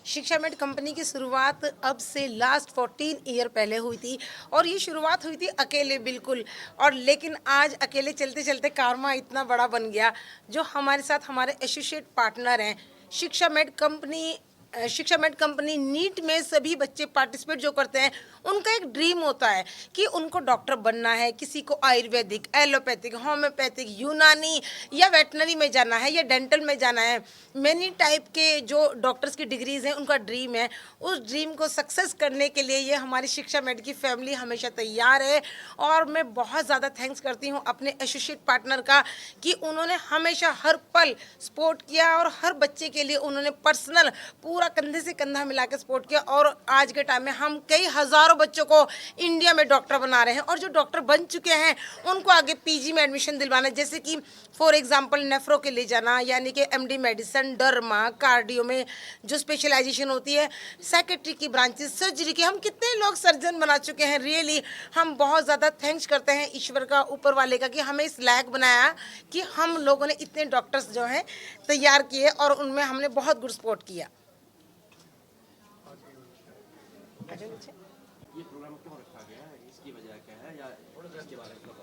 शिक्षा made company की शुरुआत अब से लास्ट 14 ईयर पहले हुई थी और ये शुरुआत हुई थी अकेले बिल्कुल। और लेकिन आज अकेले चलते चलते कारवा इतना बड़ा बन गया। जो हमारे साथ हमारे एसोसिएट पार्टनर हैं शिक्षा मेड कंपनी नीट में सभी बच्चे पार्टिसिपेट जो करते हैं उनका एक ड्रीम होता है कि उनको डॉक्टर बनना है, किसी को आयुर्वेदिक, एलोपैथिक, होम्योपैथिक, यूनानी या वेटनरी में जाना है या डेंटल में जाना है। मैनी टाइप के जो डॉक्टर्स की डिग्रीज हैं उनका ड्रीम है। उस ड्रीम को सक्सेस करने के लिए ये हमारी शिक्षा मेड की फैमिली हमेशा तैयार है। और मैं बहुत ज़्यादा थैंक्स करती हूँ अपने एसोसिएट पार्टनर का कि उन्होंने हमेशा हर पल सपोर्ट किया और हर बच्चे के लिए उन्होंने पर्सनल पूरा कंधे से कंधा मिला के सपोर्ट किया। और आज के टाइम में हम कई हज़ारों बच्चों को इंडिया में डॉक्टर बना रहे हैं और जो डॉक्टर बन चुके हैं उनको आगे पीजी में एडमिशन दिलवाना, जैसे कि फॉर एग्जांपल नेफ्रो के ले जाना, यानी कि एमडी मेडिसिन, डर्मा, कार्डियो में जो स्पेशलाइजेशन होती है, सेक्रेटरी की ब्रांचेस, सर्जरी की, हम कितने लोग सर्जन बना चुके हैं। रियली हम बहुत ज़्यादा थैंक्स करते हैं ईश्वर का, ऊपर वाले का, कि हमें इस लायक बनाया कि हम लोगों ने इतने डॉक्टर्स जो हैं तैयार किए और उनमें हमने बहुत गुड सपोर्ट किया। ये प्रोग्राम क्यों रखा गया है, इसकी वजह क्या है, या इसके बारे में बताओ।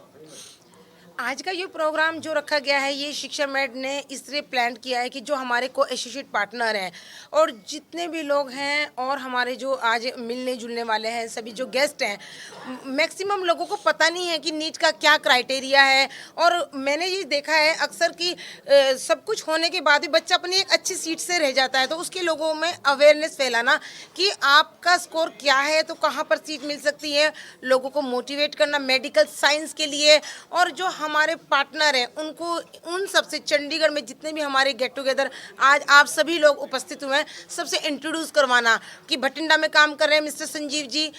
आज का ये प्रोग्राम जो रखा गया है ये शिक्षा मेड ने इसलिए प्लान किया है कि जो हमारे को एसोसिएट पार्टनर हैं और जितने भी लोग हैं और हमारे जो आज मिलने जुलने वाले हैं, सभी जो गेस्ट हैं, मैक्सिमम लोगों को पता नहीं है कि नीट का क्या क्राइटेरिया है। और मैंने ये देखा है अक्सर कि सब कुछ होने के बाद भी बच्चा अपनी एक अच्छी सीट से रह जाता है, तो उसके लोगों में अवेयरनेस फैलाना कि आपका स्कोर क्या है, तो कहाँ पर सीट मिल सकती है, लोगों को मोटिवेट करना मेडिकल साइंस के लिए। और जो हमारे पार्टनर हैं उनको, उन सबसे चंडीगढ़ में जितने भी हमारे गेट टुगेदर आज आप सभी लोग उपस्थित हुए हैं, सबसे इंट्रोड्यूस करवाना कि भटिंडा में काम कर रहे हैं मिस्टर संजीव जी,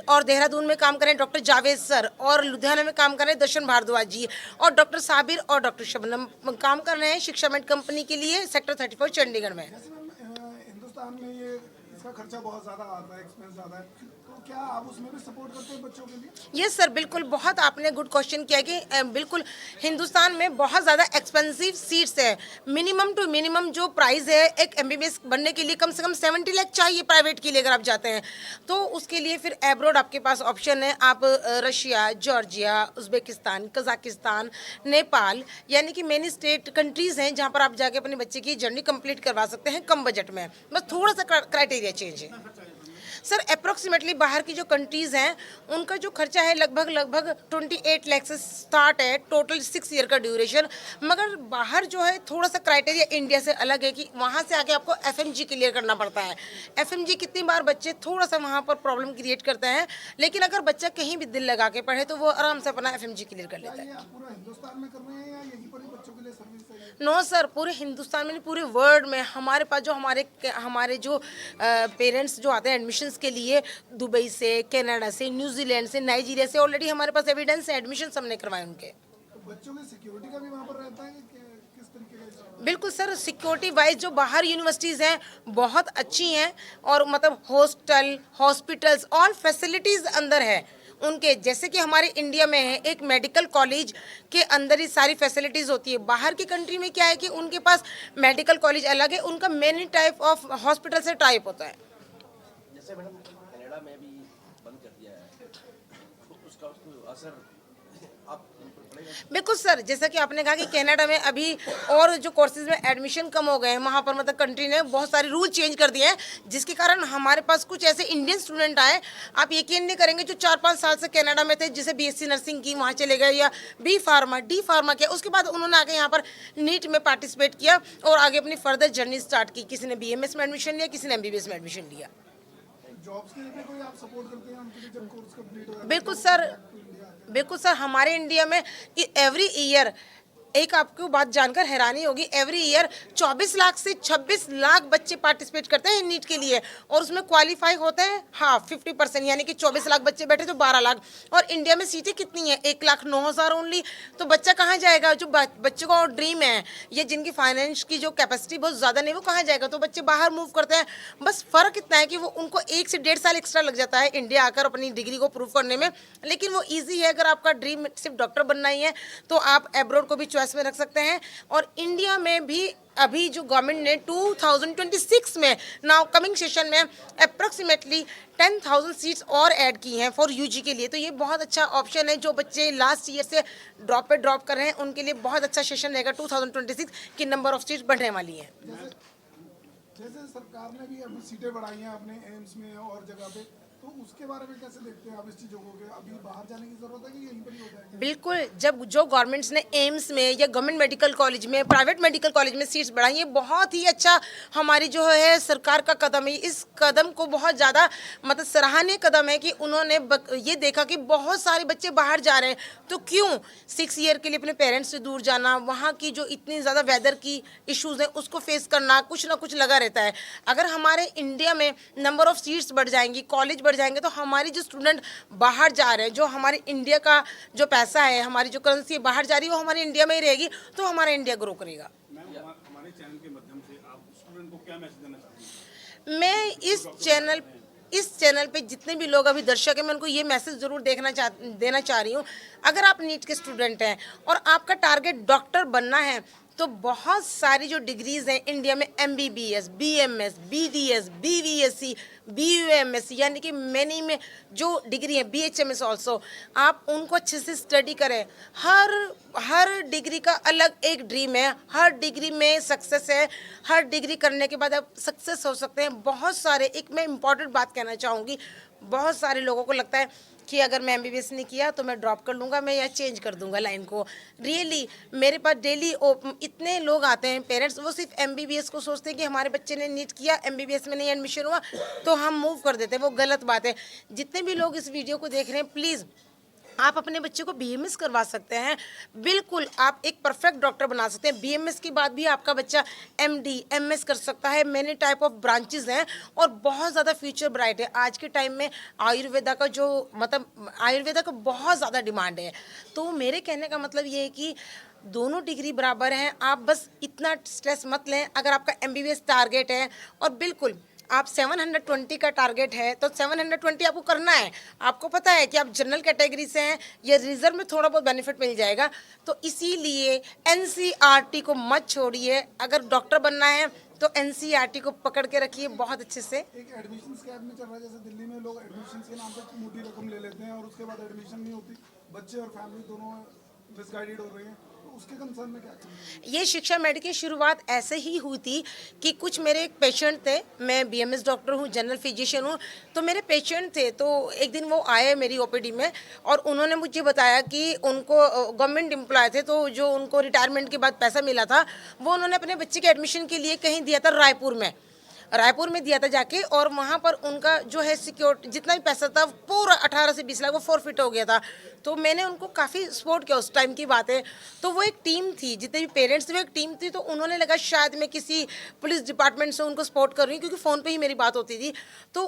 और देहरादून में काम कर रहे हैं डॉक्टर जावेद सर, और लुधियाना में काम कर रहे हैं दर्शन भारद्वाज जी, और डॉक्टर साबिर और डॉक्टर शबनम काम कर रहे हैं शिक्षा मेड कंपनी के लिए सेक्टर 34 चंडीगढ़ में। हिंदुस्तान में ये इसका खर्चा बहुत ज़्यादा आता है, एक्सपेंस ज़्यादा है, तो क्या आप उसमें भी सपोर्ट करते हैं बच्चों के लिए? यस सर, बिल्कुल। बहुत आपने गुड क्वेश्चन किया कि बिल्कुल हिंदुस्तान में बहुत ज़्यादा एक्सपेंसिव सीट्स है। मिनिमम टू मिनिमम जो प्राइस है एक एमबीबीएस बनने के लिए कम से कम 70 लाख चाहिए प्राइवेट के लिए अगर आप जाते हैं तो। उसके लिए फिर एब्रॉड आपके पास ऑप्शन है, आप Russia, Georgia, Uzbekistan, Kazakhstan, Nepal, यानी कि मेनी स्टेट कंट्रीज़ हैं जहाँ पर आप जाके अपने बच्चे की जर्नी कंप्लीट करवा सकते हैं कम बजट में। बस थोड़ा सा क्राइटेरिया चेंज है सर। अप्रोक्सीमेटली बाहर की जो कंट्रीज़ हैं उनका जो खर्चा है लगभग 28 लाख से स्टार्ट है, टोटल 6 ईयर का ड्यूरेशन। मगर बाहर जो है थोड़ा सा क्राइटेरिया इंडिया से अलग है कि वहाँ से आके आपको एफएमजी क्लियर करना पड़ता है। एफएमजी कितनी बार बच्चे थोड़ा सा वहाँ पर प्रॉब्लम क्रिएट करते हैं, लेकिन अगर बच्चा कहीं भी दिल लगा के पढ़े तो वो आराम से अपना एफएमजी क्लियर कर लेता है। पूरा हिंदुस्तान में कर रहे हैं या यहीं पर ही बच्चों के लिए सर्विस है? नो सर, पूरे हिंदुस्तान में नहीं, पूरे वर्ल्ड में हमारे पास जो हमारे जो पेरेंट्स जो आते हैं एडमिशन्स के लिए दुबई से, कनाडा से, न्यूजीलैंड से, नाइजीरिया से, ऑलरेडी हमारे पास एविडेंस है, एडमिशन हमने करवाए उनके। तो बच्चों की सिक्योरिटी का भी वहाँ पर रहता है कि किस तरीके का? बिल्कुल सर, सिक्योरिटी वाइज जो बाहर यूनिवर्सिटीज़ हैं बहुत अच्छी हैं और मतलब हॉस्टल, हॉस्पिटल्स, ऑल फैसिलिटीज़ अंदर है उनके। जैसे कि हमारे इंडिया में है एक मेडिकल कॉलेज के अंदर ही सारी फैसिलिटीज़ होती है। बाहर की कंट्री में क्या है कि उनके पास मेडिकल कॉलेज अलग है, उनका मेनी टाइप ऑफ हॉस्पिटल से टाइप होता है। जैसे मैडम कनाडा में भी बंद कर दिया है, तो उसका असर आप पड़ेगा? बिल्कुल सर, जैसा कि आपने कहा कि कनाडा में अभी और जो कोर्सेज में एडमिशन कम हो गए हैं, वहाँ पर मतलब कंट्री ने बहुत सारे रूल चेंज कर दिए हैं, जिसके कारण हमारे पास कुछ ऐसे इंडियन स्टूडेंट आए, आप यकीन नहीं करेंगे, जो 4-5 साल से कनाडा में थे, जैसे बीएससी नर्सिंग की वहाँ चले गए या बी फार्मा, डी फार्मा किया, उसके बाद उन्होंने आके यहाँ पर नीट में पार्टिसिपेट किया और आगे अपनी फर्दर जर्नी स्टार्ट की। किसी ने बीएमएस में एडमिशन लिया, किसी ने एमबीबीएस में एडमिशन लिया। जॉब्स के लिए भी कोई आप सपोर्ट करते हैं उनके लिए जब कोर्स कंप्लीट हो जाता है? बिल्कुल सर, हमारे इंडिया में एवरी ईयर, एक आपको बात जानकर हैरानी होगी, एवरी ईयर 24 लाख से 26 लाख बच्चे पार्टिसिपेट करते हैं नीट के लिए और उसमें क्वालिफाई होते हैं 50%, यानी कि 24 लाख बच्चे बैठे तो 12 लाख। और इंडिया में सीटें कितनी हैं? 1,09,000 ओनली। तो बच्चा कहाँ जाएगा? जो बच्चों का ड्रीम है या जिनकी फाइनेंस की जो कैपेसिटी बहुत ज़्यादा नहीं, वो कहाँ जाएगा? तो बच्चे बाहर मूव करते हैं। बस फ़र्क इतना है कि वो उनको 1 से 1.5 साल एक्स्ट्रा लग जाता है इंडिया आकर अपनी डिग्री को प्रूव करने में, लेकिन वो ईजी है। अगर आपका ड्रीम सिर्फ डॉक्टर बनना ही है तो आप एब्रॉड को भी चॉइस में रख सकते हैं। और इंडिया में भी अभी जो गवर्नमेंट ने 2026 में नाउ कमिंग सेशन में अप्रॉक्सीमेटली 10,000 सीट्स और ऐड की हैं फॉर यूजी के लिए। तो ये बहुत अच्छा ऑप्शन है, जो बच्चे लास्ट ईयर से ड्रॉप कर रहे हैं उनके लिए बहुत अच्छा सेशन रहेगा 2026 की नंबर ऑफ सीट्स बढ़ने वाली हैं। जैसे सरकार ने भी अभी सीटें बढ़ाई हैं अपने एम्स में और जगह पे, तो उसके बारे में कैसे देखते हैं आप इस चीज़ों को? अभी बाहर जाने की जरूरत है कि यहीं पर ही हो जाएगा? बिल्कुल, जब जो गवर्नमेंट्स ने एम्स में या गवर्नमेंट मेडिकल कॉलेज में, प्राइवेट मेडिकल कॉलेज में सीट्स बढ़ाई है, बहुत ही अच्छा हमारी जो है सरकार का कदम है। इस कदम को बहुत ज़्यादा मतलब सराहनीय कदम है कि उन्होंने ये देखा कि बहुत सारे बच्चे बाहर जा रहे हैं, तो क्यों 6 ईयर के लिए अपने पेरेंट्स से दूर जाना, वहाँ की जो इतनी ज़्यादा वेदर की इश्यूज़ हैं उसको फेस करना, कुछ ना कुछ लगा रहता है। अगर हमारे इंडिया में नंबर ऑफ़ सीट्स बढ़ जाएंगी, कॉलेज बढ़ जाएंगे, तो हमारी जो स्टूडेंट बाहर जा रहे हैं, जो हमारे इंडिया का जो पैसा है, हमारी जो करेंसी है बाहर जा रही है, वो हमारे इंडिया में ही रहेगी, तो हमारा इंडिया ग्रो करेगा। हमारे चैनल के माध्यम से आप स्टूडेंट को क्या मैसेज देना चाहते हैं? मैं इस चैनल पे जितने भी लोग अभी दर्शक हैं, मैं उनको ये मैसेज ज़रूर देना चाह रही हूँ। अगर आप नीट के स्टूडेंट हैं और आपका टारगेट डॉक्टर बनना है, तो बहुत सारी जो डिग्रीज़ हैं इंडिया में, MBBS, BMS, BDS, BVSC, BUMS, यानी कि मैनी में जो डिग्री है, BHMS ऑल्सो, आप उनको अच्छे से स्टडी करें। हर डिग्री का अलग एक ड्रीम है, हर डिग्री में सक्सेस है, हर डिग्री करने के बाद आप सक्सेस हो सकते हैं। बहुत सारे, एक मैं इम्पॉर्टेंट बात कहना चाहूँगी, बहुत सारे लोगों को लगता है कि अगर मैं MBBS नहीं किया तो मैं ड्रॉप कर लूँगा, मैं या चेंज कर दूँगा लाइन को। रियली मेरे पास डेली इतने लोग आते हैं पेरेंट्स, वो सिर्फ MBBS को सोचते हैं कि हमारे बच्चे ने नीट किया, MBBS में नहीं एडमिशन हुआ तो हम मूव कर देते हैं। वो गलत बात है। जितने भी लोग इस वीडियो को देख रहे हैं, प्लीज़ आप अपने बच्चे को BMS करवा सकते हैं। बिल्कुल आप एक परफेक्ट डॉक्टर बना सकते हैं। BMS के बाद भी आपका बच्चा MD, MS कर सकता है। मैनी टाइप ऑफ ब्रांचेस हैं और बहुत ज़्यादा फ्यूचर ब्राइट है। आज के टाइम में आयुर्वेदा का जो मतलब आयुर्वेदा का बहुत ज़्यादा डिमांड है। तो मेरे कहने का मतलब ये है कि दोनों डिग्री बराबर हैं। आप बस इतना स्ट्रेस मत लें। अगर आपका MBBS टारगेट है और बिल्कुल आप 720 का टारगेट है, तो 720 आपको करना है। आपको पता है कि आप जनरल कैटेगरी से हैं या रिजर्व में थोड़ा बहुत बेनिफिट मिल जाएगा, तो इसीलिए NCERT को मत छोड़िए। अगर डॉक्टर बनना है तो NCERT को पकड़ के रखिए बहुत अच्छे से। एक एडमिशन स्कैम में चल रहा है, जैसे दिल्ली में लोग एडमिशन के नाम पर मोटी रकम ले लेते हैं और उसके बाद एडमिशन नहीं होती, बच्चे और फैमिली दोनों मिसगाइडेड हो रहे हैं, तो उसके कंसर्न में क्या करेंगे? ये शिक्षा मेड की शुरुआत ऐसे ही हुई थी कि कुछ मेरे एक पेशेंट थे, मैं BMS डॉक्टर हूँ, जनरल फिजिशियन हूँ, तो मेरे पेशेंट थे, तो एक दिन वो आए मेरी OPD में और उन्होंने मुझे बताया कि उनको गवर्नमेंट एम्प्लॉय थे, तो जो उनको रिटायरमेंट के बाद पैसा मिला था वो उन्होंने अपने बच्चे के एडमिशन के लिए कहीं दिया था, रायपुर में दिया था जाके, और वहाँ पर उनका जो है सिक्योर जितना भी पैसा था पूरा 18 से 20 लाख वो फॉरफिट हो गया था। तो मैंने उनको काफ़ी सपोर्ट किया, उस टाइम की बात है। तो वो एक टीम थी, जितने भी पेरेंट्स थे वो एक टीम थी, तो उन्होंने लगा शायद मैं किसी पुलिस डिपार्टमेंट से उनको सपोर्ट कर रही हूँ, क्योंकि फ़ोन पे ही मेरी बात होती थी। तो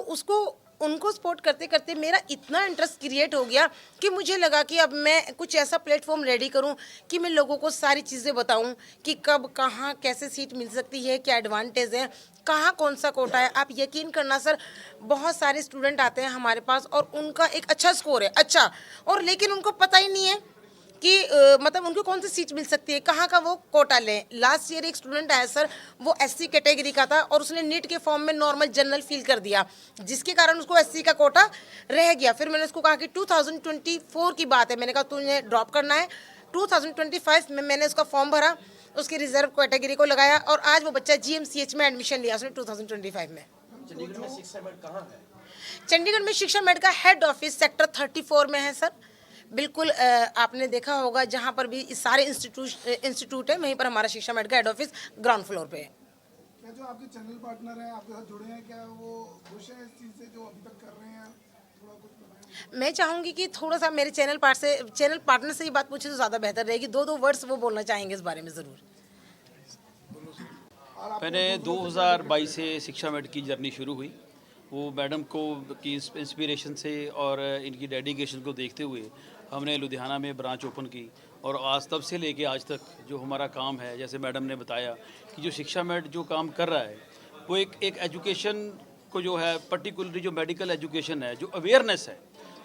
उनको सपोर्ट करते करते मेरा इतना इंटरेस्ट क्रिएट हो गया कि मुझे लगा कि अब मैं कुछ ऐसा प्लेटफॉर्म रेडी करूं कि मैं लोगों को सारी चीज़ें बताऊं कि कब कहाँ कैसे सीट मिल सकती है, क्या एडवांटेज है, कहाँ कौन सा कोटा है। आप यकीन करना सर, बहुत सारे स्टूडेंट आते हैं हमारे पास और उनका एक अच्छा स्कोर है, अच्छा, और लेकिन उनको पता ही नहीं है कि मतलब उनको कौन सी सीट मिल सकती है, कहाँ का वो कोटा लें। लास्ट ईयर एक स्टूडेंट आया सर, वो SC कैटेगरी का था और उसने नीट के फॉर्म में नॉर्मल जनरल फिल कर दिया, जिसके कारण उसको SC का कोटा रह गया। फिर मैंने उसको कहा कि 2024 की बात है, मैंने कहा तुझे ड्रॉप करना है। 2025 में मैंने उसका फॉर्म भरा, उसकी रिजर्व कैटेगरी को लगाया और आज वो बच्चा GMCH में एडमिशन लिया उसने 2025 में। चंडीगढ़ में शिक्षा मेड कहाँ है? चंडीगढ़ में शिक्षा मेड का हेड ऑफिस सेक्टर 34 में है सर। बिल्कुल आपने देखा होगा, जहाँ पर भी सारे इंस्टीट्यूट है, वहीं पर हमारा शिक्षा मेड का हेड ऑफिस ग्राउंड फ्लोर पे है। क्या जो आपके चैनल पार्टनर हैं आपके साथ जुड़े हैं, क्या वो खुश हैं इस चीज़ से जो अभी तक कर रहे हैं? थोड़ा कुछ बताएं। मैं चाहूँगी कि थोड़ा सा मेरे चैनल पार्टनर से ये बात पूछे तो ज़्यादा बेहतर रहेगी। दो वर्ड्स वो बोलना चाहेंगे इस बारे में ज़रूर। मैंने 2022 से शिक्षा मेड की जर्नी शुरू हुई, वो मैडम को की इंस्पिरेशन से और इनकी डेडिकेशन को देखते हुए हमने लुधियाना में ब्रांच ओपन की, और आज तब से लेके आज तक जो हमारा काम है, जैसे मैडम ने बताया कि जो शिक्षा मेड जो काम कर रहा है वो एक एजुकेशन को जो है, पर्टिकुलरली जो मेडिकल एजुकेशन है, जो अवेयरनेस है,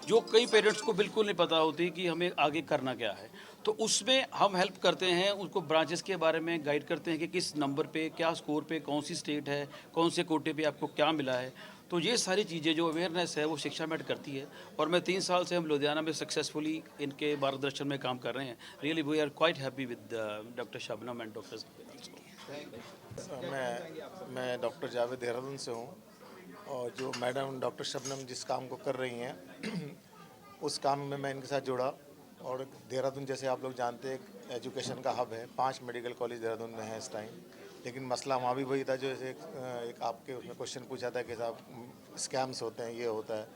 जो कई पेरेंट्स को बिल्कुल नहीं पता होती कि हमें आगे करना क्या है। तो उसमें हम हेल्प करते हैं, उनको ब्रांचेस के बारे में गाइड करते हैं कि किस नंबर पे, क्या स्कोर पे, कौन सी स्टेट है, कौन से कोटे पे आपको क्या मिला है। तो ये सारी चीज़ें जो अवेयरनेस है वो शिक्षा मेड करती है। और मैं 3 साल से हम लुधियाना में सक्सेसफुली इनके मार्गदर्शन में काम कर रहे हैं। Really we are quite happy with doctor Shabnam and doctor मैं डॉक्टर जावेद देहरादून से हूँ और जो मैडम डॉक्टर शबनम जिस काम को कर रही हैं उस काम में मैं इनके साथ जुड़ा। और देहरादून जैसे आप लोग जानते हैं एजुकेशन का हब है, 5 मेडिकल कॉलेज देहरादून में है इस टाइम। लेकिन मसला वहाँ भी वही था जो जैसे एक आपके उसमें क्वेश्चन पूछा था कि साहब स्कैम्स होते हैं, ये होता है,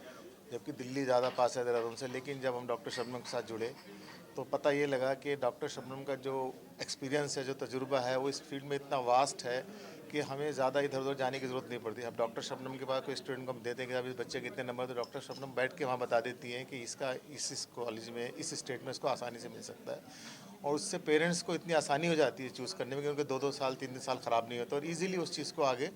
जबकि दिल्ली ज़्यादा पास है देहरादून से। लेकिन जब हम डॉक्टर शबनम के साथ जुड़े तो पता ये लगा कि डॉक्टर शबनम का जो एक्सपीरियंस है, जो तजुर्बा है, वो इस फील्ड में इतना वास्ट है कि हमें ज़्यादा इधर उधर जाने की ज़रूरत नहीं पड़ती। अब डॉक्टर शबनम के पास कोई स्टूडेंट को हम देते हैं कि अब इस बच्चे कितने नंबर, तो डॉक्टर शबनम बैठ के वहाँ बता देती हैं कि इसका इस कॉलेज में, इस स्टेट में इसको आसानी से मिल सकता है। और उससे पेरेंट्स को इतनी आसानी हो जाती है चूज़ करने में, क्योंकि 2-2 साल 3-3 साल ख़राब नहीं होता और ईज़िली उस चीज़ को आगे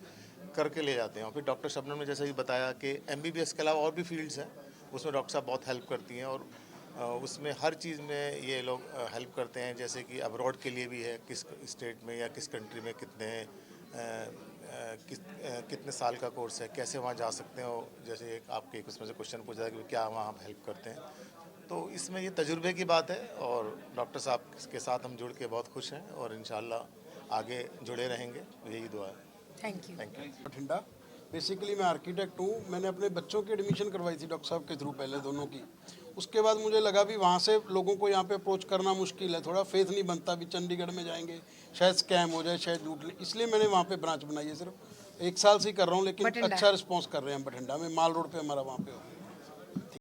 करके ले जाते हैं। और फिर डॉक्टर शबनम ने जैसे ही बताया कि MBBS के अलावा और भी फील्ड्स हैं, उसमें डॉक्टर साहब बहुत हेल्प करती हैं। और उसमें हर चीज़ में ये लोग हेल्प करते हैं। जैसे कि अब्रॉड के लिए भी है, किस स्टेट में या किस कंट्री में कितने साल का कोर्स है, कैसे वहाँ जा सकते हैं। और जैसे आपके उसमें से क्वेश्चन पूछा था कि क्या वहाँ हम हेल्प करते हैं, तो इसमें ये तजुर्बे की बात है। और डॉक्टर साहब के साथ हम जुड़ के बहुत खुश हैं और इंशाल्लाह आगे जुड़े रहेंगे, यही दुआ है। Thank you. Thank you. Bathinda. Basically मैं आर्किटेक्ट हूँ। मैंने अपने बच्चों की एडमिशन करवाई थी डॉक्टर साहब के थ्रू, पहले दोनों की। उसके बाद मुझे लगा भी वहाँ से लोगों को यहाँ पे अप्रोच करना मुश्किल है, थोड़ा फेथ नहीं बनता भी चंडीगढ़ में जाएंगे शायद स्कैम हो जाए, शायद लूट ले, इसलिए मैंने वहाँ पे ब्रांच बनाई है। सिर्फ 1 साल से ही कर रहा हूँ, लेकिन अच्छा रिस्पॉन्स कर रहे हैं हम बठिंडा में। माल रोड पे हमारा वहाँ पे हो।